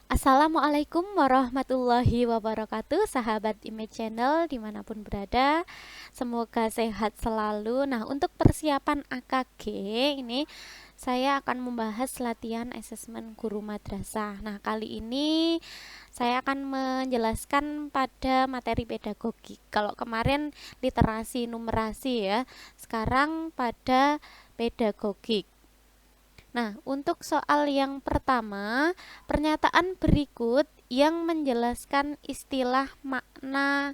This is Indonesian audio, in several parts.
Assalamualaikum warahmatullahi wabarakatuh, sahabat Image Channel dimanapun berada. Semoga sehat selalu. Nah, untuk persiapan AKG ini saya akan membahas latihan asesmen guru madrasah. Nah, kali ini saya akan menjelaskan pada materi pedagogi. Kalau kemarin literasi numerasi ya, sekarang pada pedagogik. Nah, untuk soal yang pertama, pernyataan berikut yang menjelaskan istilah makna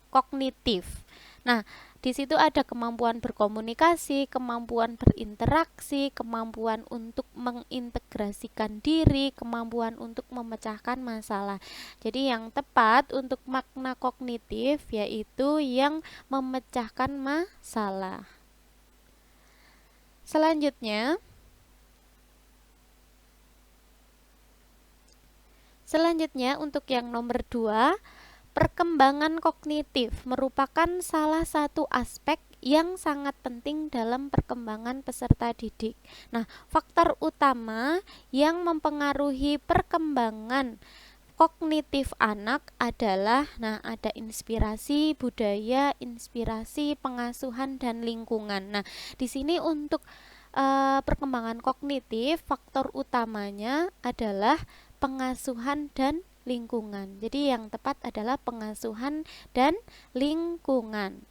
kognitif. Nah, di situ ada kemampuan berkomunikasi, kemampuan berinteraksi, kemampuan untuk mengintegrasikan diri, kemampuan untuk memecahkan masalah. Jadi yang tepat untuk makna kognitif yaitu yang memecahkan masalah. Selanjutnya untuk yang nomor 2, perkembangan kognitif merupakan salah satu aspek yang sangat penting dalam perkembangan peserta didik. Nah, faktor utama yang mempengaruhi perkembangan kognitif anak adalah ada inspirasi budaya, inspirasi pengasuhan dan lingkungan. Nah, di sini untuk perkembangan kognitif faktor utamanya adalah pengasuhan dan lingkungan. Jadi yang tepat adalah pengasuhan dan lingkungan.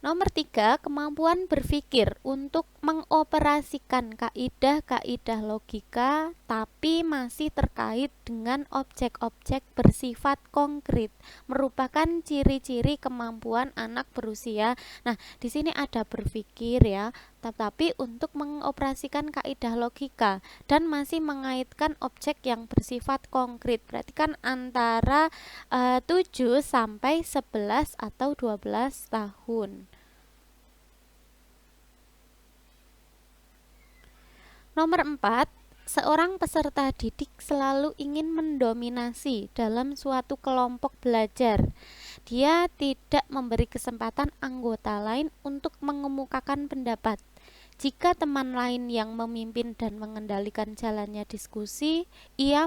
Nomor 3, kemampuan berpikir untuk mengoperasikan kaidah-kaidah logika tapi masih terkait dengan objek-objek bersifat konkret merupakan ciri-ciri kemampuan anak berusia. Nah, di sini ada berpikir ya, tetapi untuk mengoperasikan kaidah logika dan masih mengaitkan objek yang bersifat konkret. Berarti kan antara 7 sampai 11 atau 12 tahun. Nomor 4, seorang peserta didik selalu ingin mendominasi dalam suatu kelompok belajar. Dia tidak memberi kesempatan anggota lain untuk mengemukakan pendapat. Jika teman lain yang memimpin dan mengendalikan jalannya diskusi, ia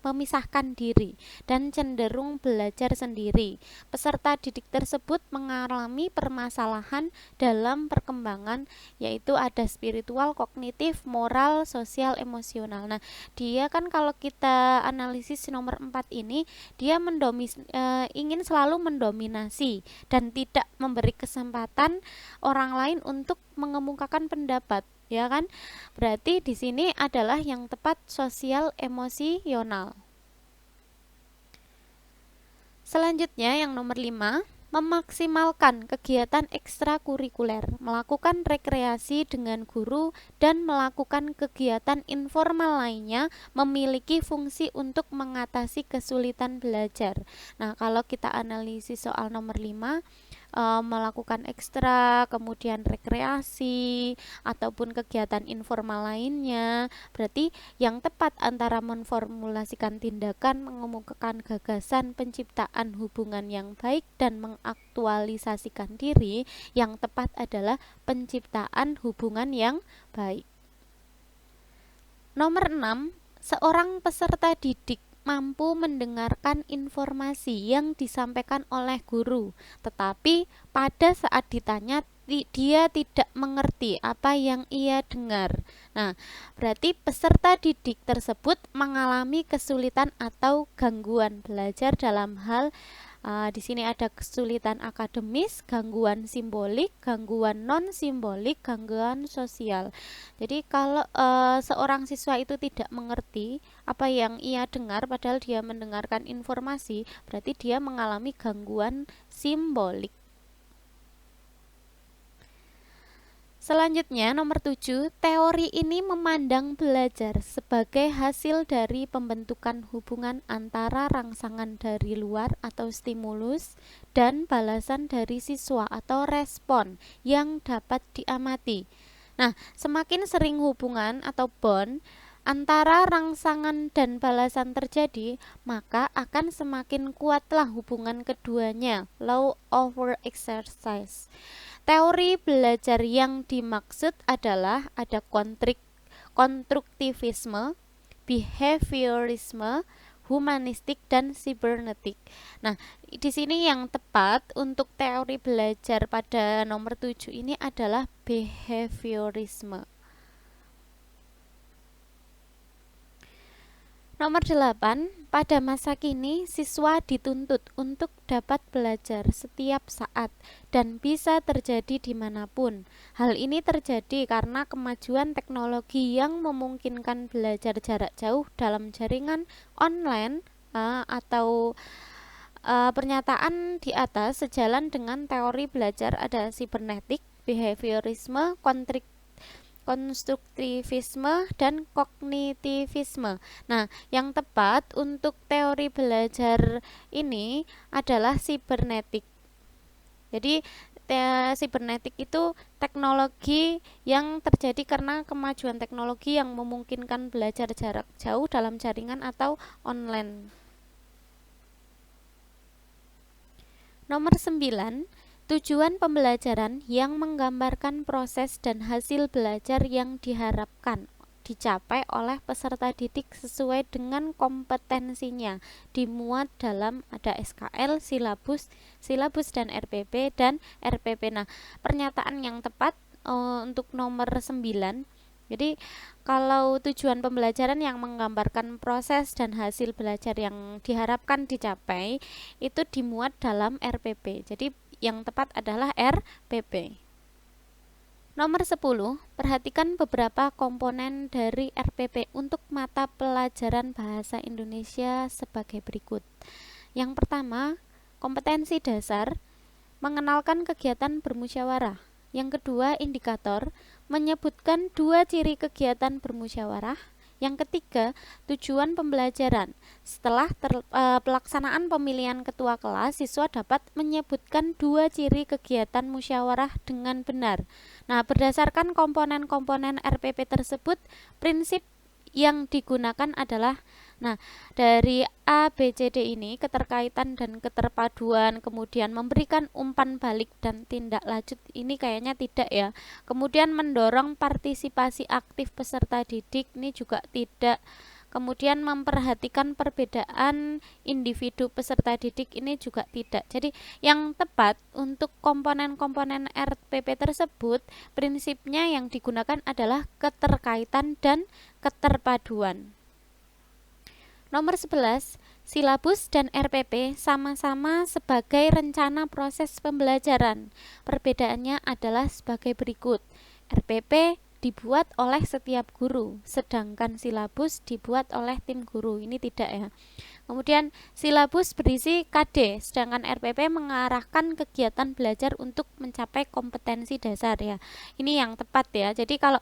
memisahkan diri dan cenderung belajar sendiri. Peserta didik tersebut mengalami permasalahan dalam perkembangan, yaitu ada spiritual, kognitif, moral, sosial, emosional. Nah, dia kan kalau kita analisis nomor 4 ini, dia ingin selalu mendominasi dan tidak memberi kesempatan orang lain untuk mengemukakan pendapat, ya kan? Berarti di sini adalah yang tepat sosial emosional. Selanjutnya yang nomor 5, memaksimalkan kegiatan ekstrakurikuler, melakukan rekreasi dengan guru dan melakukan kegiatan informal lainnya memiliki fungsi untuk mengatasi kesulitan belajar. Nah, kalau kita analisis soal nomor 5, melakukan ekstra, kemudian rekreasi ataupun kegiatan informal lainnya, berarti yang tepat antara memformulasikan tindakan, mengemukakan gagasan, penciptaan hubungan yang baik dan mengaktualisasikan diri, yang tepat adalah penciptaan hubungan yang baik. Nomor 6, seorang peserta didik mampu mendengarkan informasi yang disampaikan oleh guru, tetapi pada saat ditanya dia tidak mengerti apa yang ia dengar. Nah, berarti peserta didik tersebut mengalami kesulitan atau gangguan belajar dalam hal di sini ada kesulitan akademis, gangguan simbolik, gangguan non simbolik, gangguan sosial. Jadi kalau seorang siswa itu tidak mengerti apa yang ia dengar padahal dia mendengarkan informasi, berarti dia mengalami gangguan simbolik. Selanjutnya nomor 7, teori ini memandang belajar sebagai hasil dari pembentukan hubungan antara rangsangan dari luar atau stimulus dan balasan dari siswa atau respon yang dapat diamati. Nah, semakin sering hubungan atau bond antara rangsangan dan balasan terjadi, maka akan semakin kuatlah hubungan keduanya. Law over exercise. Teori belajar yang dimaksud adalah ada konstruktivisme, behaviorisme, humanistik, dan sibernetik. Nah, di sini yang tepat untuk teori belajar pada nomor 7 ini adalah behaviorisme. Nomor 8, pada masa kini siswa dituntut untuk dapat belajar setiap saat dan bisa terjadi dimanapun. Hal ini terjadi karena kemajuan teknologi yang memungkinkan belajar jarak jauh dalam jaringan online atau pernyataan di atas sejalan dengan teori belajar ada sibernetik, behaviorisme, konstruktivisme, dan kognitivisme. Nah, yang tepat untuk teori belajar ini adalah sibernetik. Jadi, sibernetik itu teknologi yang terjadi karena kemajuan teknologi yang memungkinkan belajar jarak jauh dalam jaringan atau online. Nomor 9, tujuan pembelajaran yang menggambarkan proses dan hasil belajar yang diharapkan dicapai oleh peserta didik sesuai dengan kompetensinya, dimuat dalam ada SKL, silabus dan RPP dan RPP. Nah, pernyataan yang tepat untuk nomor 9. Jadi kalau tujuan pembelajaran yang menggambarkan proses dan hasil belajar yang diharapkan dicapai itu dimuat dalam RPP. Jadi yang tepat adalah RPP. Nomor 10, perhatikan beberapa komponen dari RPP untuk mata pelajaran bahasa Indonesia sebagai berikut. Yang pertama, kompetensi dasar, mengenalkan kegiatan bermusyawarah. Yang kedua, indikator, menyebutkan 2 ciri kegiatan bermusyawarah. Yang ketiga, tujuan pembelajaran. Setelah pelaksanaan pemilihan ketua kelas, siswa dapat menyebutkan 2 ciri kegiatan musyawarah dengan benar. Nah, berdasarkan komponen-komponen RPP tersebut, prinsip yang digunakan adalah dari A, B, C, D ini keterkaitan dan keterpaduan, kemudian memberikan umpan balik dan tindak lanjut ini kayaknya tidak ya. Kemudian mendorong partisipasi aktif peserta didik ini juga tidak. Kemudian memperhatikan perbedaan individu peserta didik ini juga tidak. Jadi yang tepat untuk komponen-komponen RPP tersebut, prinsipnya yang digunakan adalah keterkaitan dan keterpaduan. Nomor 11, silabus dan RPP sama-sama sebagai rencana proses pembelajaran. Perbedaannya adalah sebagai berikut. RPP dibuat oleh setiap guru, sedangkan silabus dibuat oleh tim guru. Ini tidak ya. Kemudian silabus berisi KD, sedangkan RPP mengarahkan kegiatan belajar untuk mencapai kompetensi dasar ya. Ini yang tepat ya. Jadi kalau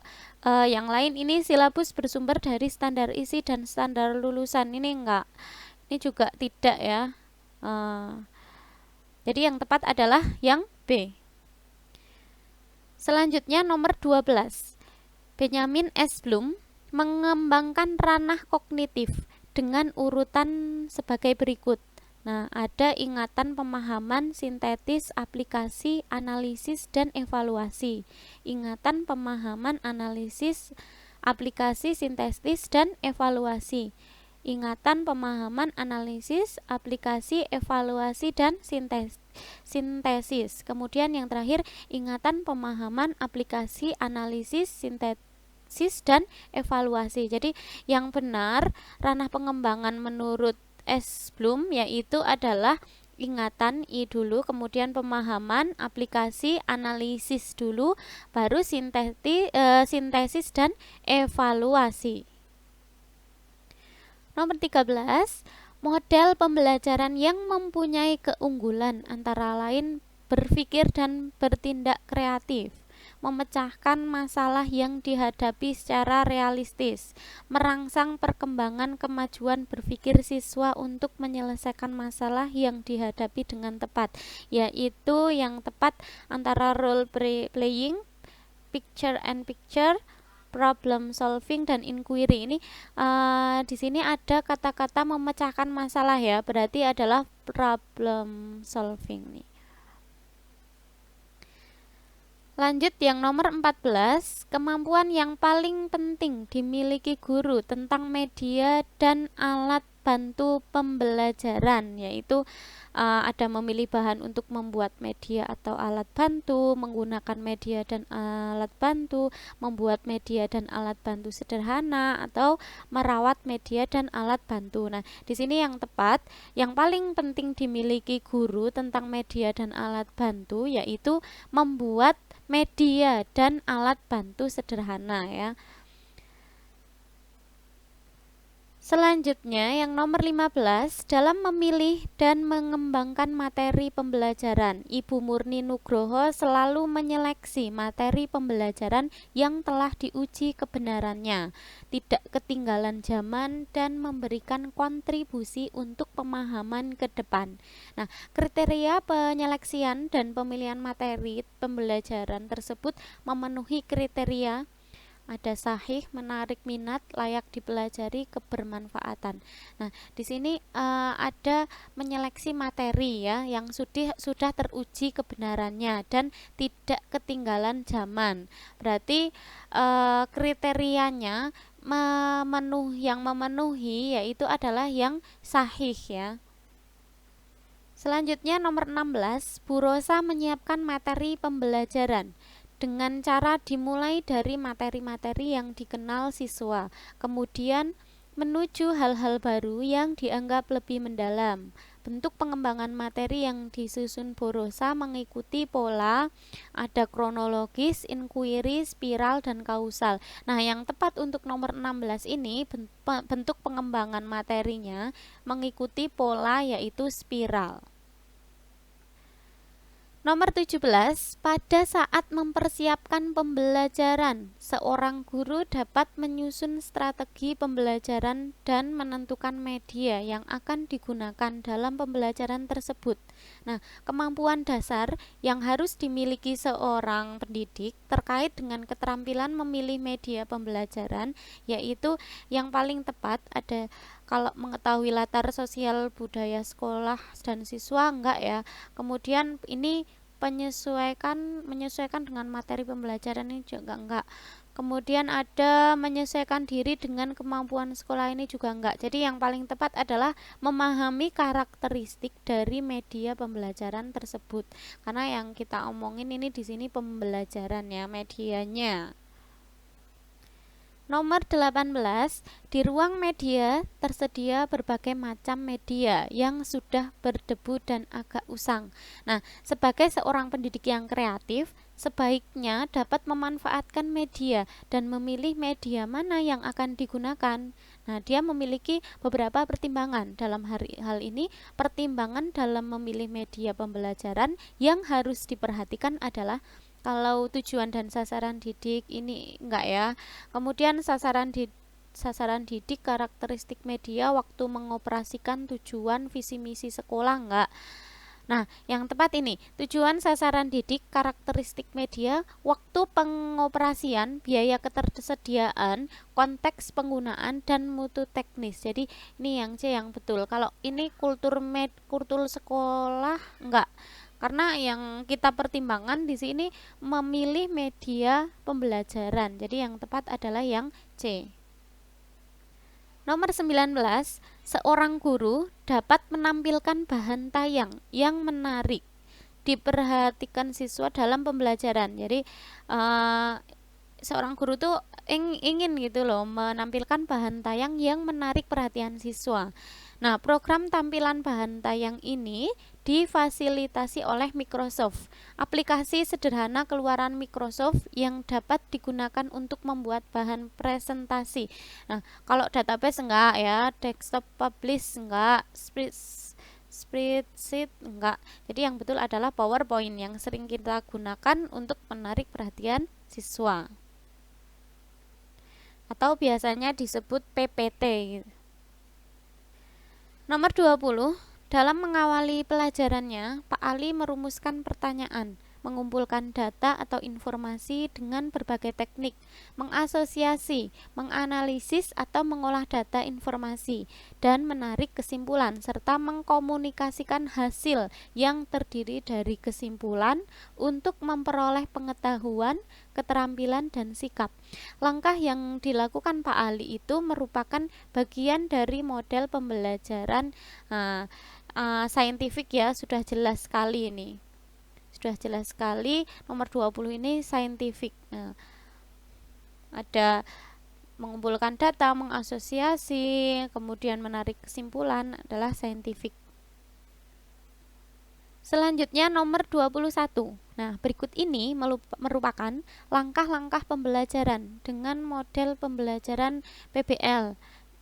yang lain ini silabus bersumber dari standar isi dan standar lulusan. Ini enggak. Ini juga tidak ya. Jadi yang tepat adalah yang B. Selanjutnya nomor 12. Benjamin S. Bloom mengembangkan ranah kognitif dengan urutan sebagai berikut. Nah, ada ingatan, pemahaman, sintetis, aplikasi, analisis, dan evaluasi. Ingatan, pemahaman, analisis, aplikasi, sintetis, dan evaluasi. Ingatan, pemahaman, analisis, aplikasi, evaluasi, dan sintesis. Kemudian yang terakhir, ingatan, pemahaman, aplikasi, analisis, sintesis, dan evaluasi. Jadi yang benar ranah pengembangan menurut S. Bloom yaitu adalah ingatan I dulu, kemudian pemahaman, aplikasi, analisis dulu, baru sintesis dan evaluasi. Nomor 13, model pembelajaran yang mempunyai keunggulan antara lain berpikir dan bertindak kreatif, memecahkan masalah yang dihadapi secara realistis, merangsang perkembangan kemajuan berpikir siswa untuk menyelesaikan masalah yang dihadapi dengan tepat, yaitu yang tepat antara role playing, picture and picture, problem solving, dan inquiry. Ini di sini ada kata-kata memecahkan masalah ya, berarti adalah problem solving nih. Lanjut yang nomor 14, kemampuan yang paling penting dimiliki guru tentang media dan alat bantu pembelajaran, yaitu ada memilih bahan untuk membuat media atau alat bantu, menggunakan media dan alat bantu, membuat media dan alat bantu sederhana, atau merawat media dan alat bantu. Nah, di sini yang tepat, yang paling penting dimiliki guru tentang media dan alat bantu yaitu membuat media dan alat bantu sederhana ya. Selanjutnya yang nomor 15, dalam memilih dan mengembangkan materi pembelajaran, Ibu Murni Nugroho selalu menyeleksi materi pembelajaran yang telah diuji kebenarannya, tidak ketinggalan zaman dan memberikan kontribusi untuk pemahaman ke depan. Nah, kriteria penyeleksian dan pemilihan materi pembelajaran tersebut memenuhi kriteria ada sahih, menarik minat, layak dipelajari, kebermanfaatan. Nah, di sini ada menyeleksi materi ya yang sudah teruji kebenarannya dan tidak ketinggalan zaman. Berarti kriterianya yang memenuhi yaitu adalah yang sahih ya. Selanjutnya nomor 16, Bu Rosa menyiapkan materi pembelajaran dengan cara dimulai dari materi-materi yang dikenal siswa, kemudian menuju hal-hal baru yang dianggap lebih mendalam. Bentuk pengembangan materi yang disusun Bu Rosa mengikuti pola, ada kronologis, inquiry, spiral, dan kausal. Nah, yang tepat untuk nomor 16 ini bentuk pengembangan materinya mengikuti pola yaitu spiral. Nomor 17, pada saat mempersiapkan pembelajaran, seorang guru dapat menyusun strategi pembelajaran dan menentukan media yang akan digunakan dalam pembelajaran tersebut. Nah, kemampuan dasar yang harus dimiliki seorang pendidik terkait dengan keterampilan memilih media pembelajaran, yaitu yang paling tepat ada kalau mengetahui latar sosial budaya sekolah dan siswa enggak ya. Kemudian ini menyesuaikan dengan materi pembelajaran ini juga enggak. Kemudian ada menyesuaikan diri dengan kemampuan sekolah ini juga enggak. Jadi yang paling tepat adalah memahami karakteristik dari media pembelajaran tersebut. Karena yang kita omongin ini di sini pembelajaran ya, medianya. Nomor 18, di ruang media tersedia berbagai macam media yang sudah berdebu dan agak usang. Nah, sebagai seorang pendidik yang kreatif, sebaiknya dapat memanfaatkan media dan memilih media mana yang akan digunakan. Nah, dia memiliki beberapa pertimbangan. Dalam hal ini, pertimbangan dalam memilih media pembelajaran yang harus diperhatikan adalah kalau tujuan dan sasaran didik ini enggak ya. Kemudian sasaran didik, karakteristik media, waktu mengoperasikan, tujuan, visi misi sekolah enggak. Nah, yang tepat ini, tujuan, sasaran didik, karakteristik media, waktu pengoperasian, biaya ketersediaan, konteks penggunaan, dan mutu teknis. Jadi ini yang C yang betul. Kalau ini kultur sekolah enggak. Karena yang kita pertimbangkan di sini memilih media pembelajaran. Jadi yang tepat adalah yang C. Nomor 19, seorang guru dapat menampilkan bahan tayang yang menarik diperhatikan siswa dalam pembelajaran. Jadi seorang guru tuh ingin gitu loh menampilkan bahan tayang yang menarik perhatian siswa. Nah, program tampilan bahan tayang ini difasilitasi oleh Microsoft. Aplikasi sederhana keluaran Microsoft yang dapat digunakan untuk membuat bahan presentasi. Nah, kalau database enggak ya, desktop publish enggak, spreadsheet enggak. Jadi yang betul adalah PowerPoint yang sering kita gunakan untuk menarik perhatian siswa. Atau biasanya disebut PPT gitu. Nomor 20, dalam mengawali pelajarannya, Pak Ali merumuskan pertanyaan. mengumpulkan data atau informasi dengan berbagai teknik, mengasosiasi, menganalisis atau mengolah data informasi, dan menarik kesimpulan, serta mengkomunikasikan hasil yang terdiri dari kesimpulan untuk memperoleh pengetahuan, keterampilan, dan sikap. Langkah yang dilakukan Pak Ali itu merupakan bagian dari model pembelajaran saintifik ya, sudah jelas sekali ini. Sudah jelas sekali, nomor 20 ini saintifik. Nah, ada mengumpulkan data, mengasosiasi, kemudian menarik kesimpulan adalah saintifik. Selanjutnya nomor 21. Nah, berikut ini merupakan langkah-langkah pembelajaran dengan model pembelajaran PBL.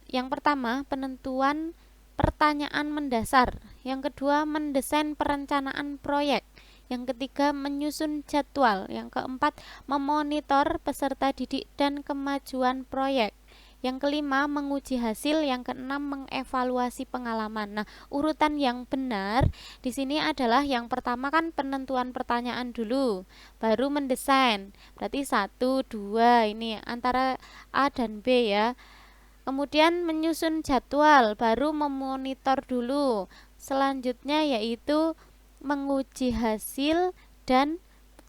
Yang pertama, penentuan pertanyaan mendasar. Yang kedua, mendesain perencanaan proyek. Yang ketiga, menyusun jadwal. Yang keempat, memonitor peserta didik dan kemajuan proyek. Yang kelima, menguji hasil. Yang keenam, mengevaluasi pengalaman. Nah, urutan yang benar di sini adalah yang pertama kan penentuan pertanyaan dulu, baru mendesain. Berarti 1, 2 ini antara A dan B ya. Kemudian menyusun jadwal, baru memonitor dulu. Selanjutnya yaitu menguji hasil, dan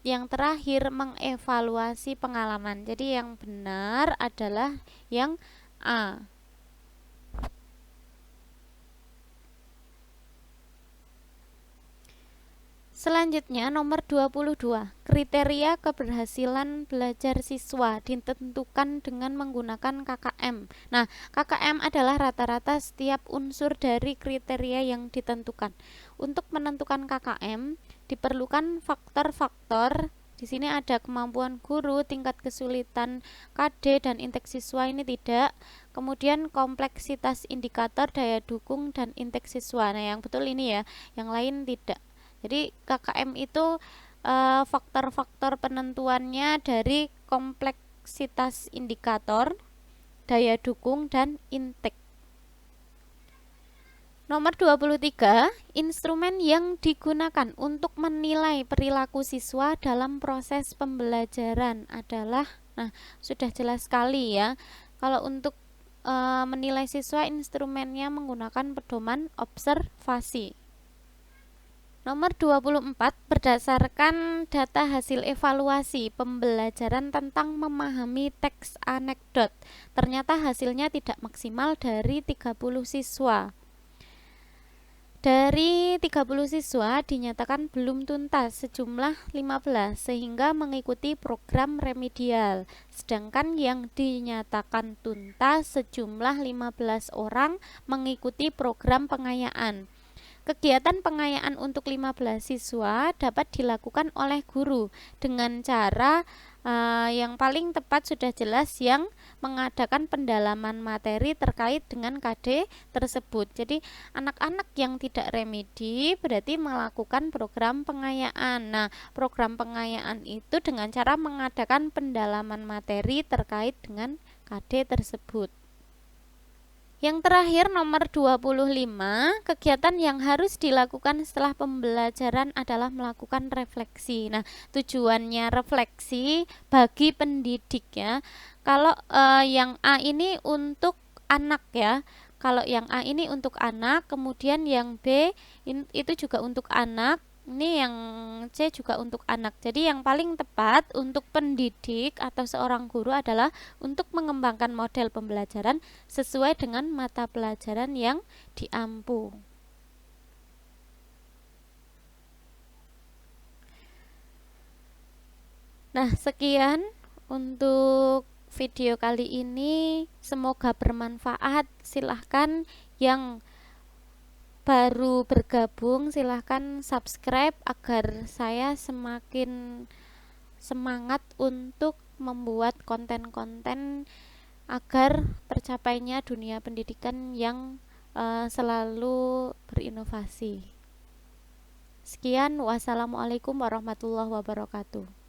yang terakhir mengevaluasi pengalaman. Jadi yang benar adalah yang A. Selanjutnya nomor 22. Kriteria keberhasilan belajar siswa ditentukan dengan menggunakan KKM. Nah, KKM adalah rata-rata setiap unsur dari kriteria yang ditentukan. Untuk menentukan KKM diperlukan faktor-faktor. Di sini ada kemampuan guru, tingkat kesulitan KD dan indeks siswa ini tidak. Kemudian kompleksitas indikator, daya dukung, dan indeks siswa. Nah, yang betul ini ya, yang lain tidak. Jadi KKM itu faktor-faktor penentuannya dari kompleksitas indikator, daya dukung, dan indeks. Nomor 23, instrumen yang digunakan untuk menilai perilaku siswa dalam proses pembelajaran adalah, nah sudah jelas sekali ya, kalau untuk menilai siswa instrumennya menggunakan pedoman observasi. Nomor 24, berdasarkan data hasil evaluasi pembelajaran tentang memahami teks anekdot, ternyata hasilnya tidak maksimal dari 30 siswa. Dari 30 siswa dinyatakan belum tuntas sejumlah 15 sehingga mengikuti program remedial. Sedangkan yang dinyatakan tuntas sejumlah 15 orang mengikuti program pengayaan. Kegiatan pengayaan untuk 15 siswa dapat dilakukan oleh guru dengan cara yang paling tepat sudah jelas yang mengadakan pendalaman materi terkait dengan KD tersebut. Jadi anak-anak yang tidak remedi berarti melakukan program pengayaan. Nah, program pengayaan itu dengan cara mengadakan pendalaman materi terkait dengan KD tersebut. Yang terakhir nomor 25, kegiatan yang harus dilakukan setelah pembelajaran adalah melakukan refleksi. Nah, tujuannya refleksi bagi pendidik ya. Kalau yang A ini untuk anak ya. Kalau yang A ini untuk anak, kemudian yang B itu juga untuk anak. Ini yang C juga untuk anak. Jadi yang paling tepat untuk pendidik atau seorang guru adalah untuk mengembangkan model pembelajaran sesuai dengan mata pelajaran yang diampu. Nah, sekian untuk video kali ini. Semoga bermanfaat. Silahkan yang baru bergabung silahkan subscribe agar saya semakin semangat untuk membuat konten-konten agar tercapainya dunia pendidikan yang selalu berinovasi. Sekian, wassalamualaikum warahmatullahi wabarakatuh.